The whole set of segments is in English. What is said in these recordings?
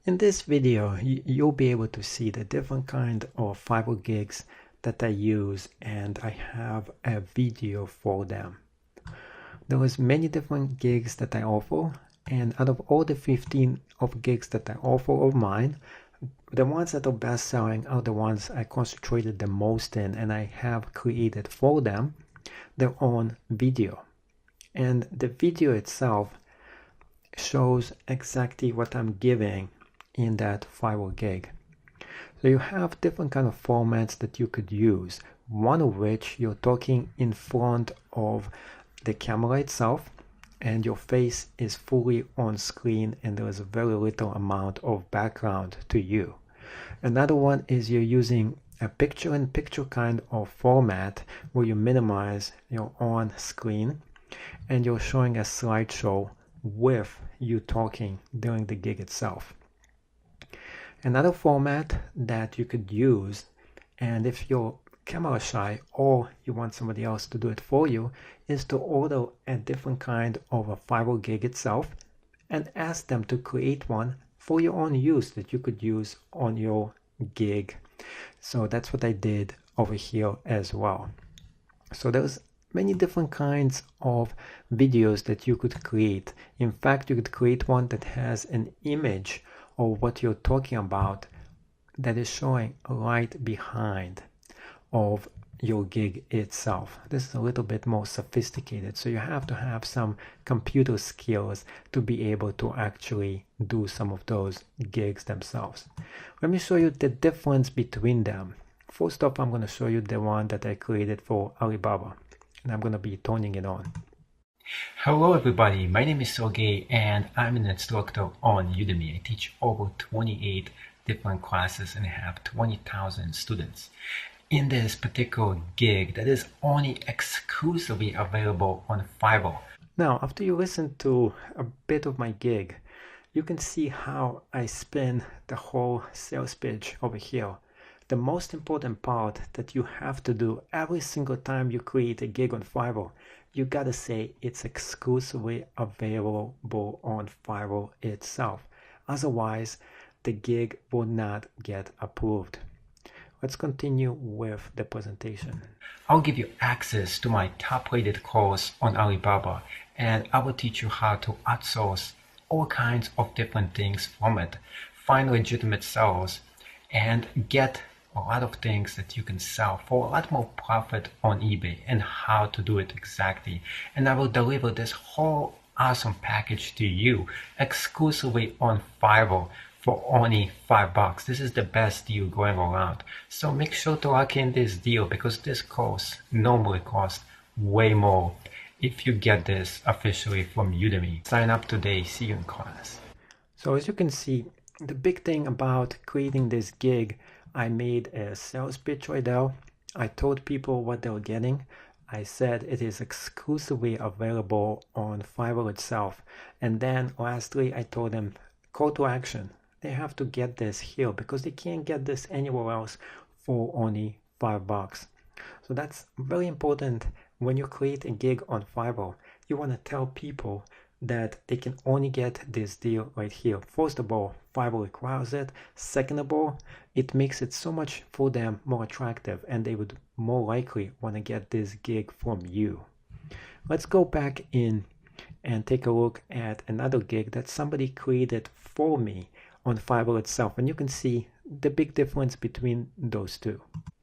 In this video, you'll be able to see the different kind of Fiverr gigs that I use, and I have a video for them. There is many different gigs that I offer, and out of all the 15 of gigs that I offer of mine, the ones that are best selling are the ones I concentrated the most in and I have created for them their own video. And the video itself shows exactly what I'm giving in that Fiverr gig. So you have different kind of formats that you could use, one of which you're talking in front of the camera itself and your face is fully on screen and there is a very little amount of background to you. Another one is you're using a picture-in-picture kind of format where you minimize your on screen and you're showing a slideshow with you talking during the gig itself. Another format that you could use, and if you're camera shy or you want somebody else to do it for you, is to order a different kind of a Fiverr gig itself and ask them to create one for your own use that you could use on your gig. So that's what I did over here as well. So there's many different kinds of videos that you could create. In fact, you could create one that has an image of what you're talking about that is showing right behind of your gig itself. This is a little bit more sophisticated, so you have to have some computer skills to be able to actually do some of those gigs themselves. Let me show you the difference between them. First off, I'm going to show you the one that I created for Alibaba, and I'm going to be turning it on. Hello everybody, my name is Sergey and I'm an instructor on Udemy. I teach over 28 different classes and I have 20,000 students. In this particular gig that is only exclusively available on Fiverr. Now, after you listen to a bit of my gig, you can see how I spin the whole sales pitch over here. The most important part that you have to do every single time you create a gig on Fiverr, you gotta say it's exclusively available on Fiverr itself. Otherwise, the gig will not get approved. Let's continue with the presentation. I'll give you access to my top-rated course on Alibaba and I will teach you how to outsource all kinds of different things from it, find legitimate sellers, and get a lot of things that you can sell for a lot more profit on eBay and how to do it exactly. And I will deliver this whole awesome package to you exclusively on Fiverr for only $5. This is the best deal going around. So make sure to lock in this deal because this course normally costs way more if you get this officially from Udemy. Sign up today. See you in class. So as you can see, the big thing about creating this gig, I made a sales pitch right there. I told people what they were getting. I said it is exclusively available on Fiverr itself. And then lastly, I told them call to action. They have to get this here because they can't get this anywhere else for only $5. So that's very important when you create a gig on Fiverr. You want to tell people that they can only get this deal right here. First of all, Fiverr requires it. Second of all, it makes it so much for them more attractive and they would more likely want to get this gig from you. Let's go back in and take a look at another gig that somebody created for me on Fiverr itself, and you can see the big difference between those two.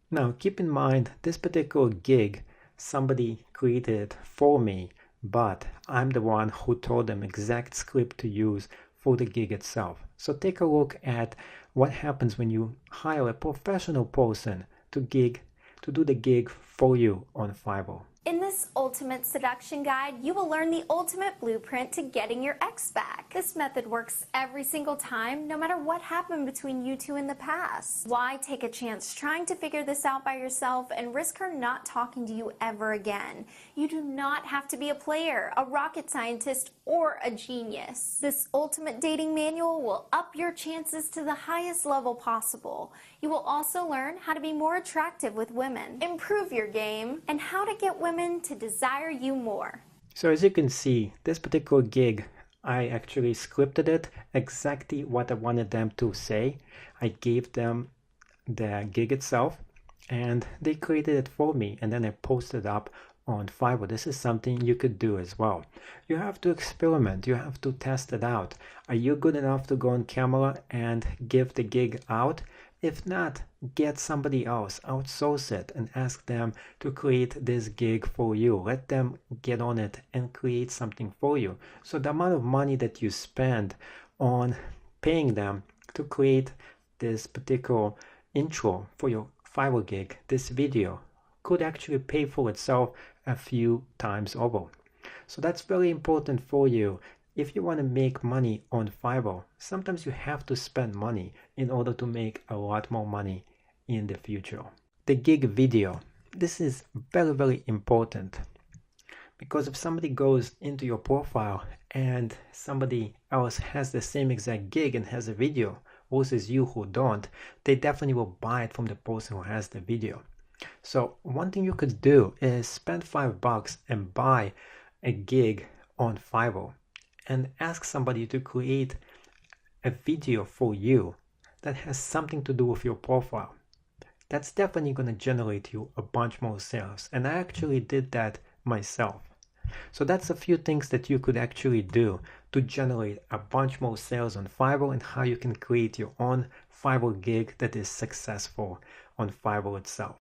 Now keep in mind this particular gig somebody created for me, but I'm the one who told them exact script to use for the gig itself. So take a look at what happens when you hire a professional person to do the gig for you on Fiverr. In this ultimate seduction guide, you will learn the ultimate blueprint to getting your ex back. This method works every single time, no matter what happened between you two in the past. Why take a chance trying to figure this out by yourself and risk her not talking to you ever again? You do not have to be a player, a rocket scientist, or a genius. This ultimate dating manual will up your chances to the highest level possible. You will also learn how to be more attractive with women, improve your game, and how to get women to desire you more. So as you can see, this particular gig I actually scripted it exactly what I wanted them to say. I gave them the gig itself and they created it for me, and then I posted up on Fiverr. This is something you could do as well. You have to experiment, you have to test it out. Are you good enough to go on camera and give the gig out? If not, get somebody else, outsource it, and ask them to create this gig for you. Let them get on it and create something for you. So the amount of money that you spend on paying them to create this particular intro for your Fiverr gig, this video, could actually pay for itself a few times over. So that's very important for you. If you want to make money on Fiverr, sometimes you have to spend money in order to make a lot more money in the future. The gig video. This is very, very important because if somebody goes into your profile and somebody else has the same exact gig and has a video versus you who don't, they definitely will buy it from the person who has the video. So one thing you could do is spend $5 and buy a gig on Fiverr and ask somebody to create a video for you that has something to do with your profile. That's definitely going to generate you a bunch more sales. And I actually did that myself. So that's a few things that you could actually do to generate a bunch more sales on Fiverr and how you can create your own Fiverr gig that is successful on Fiverr itself.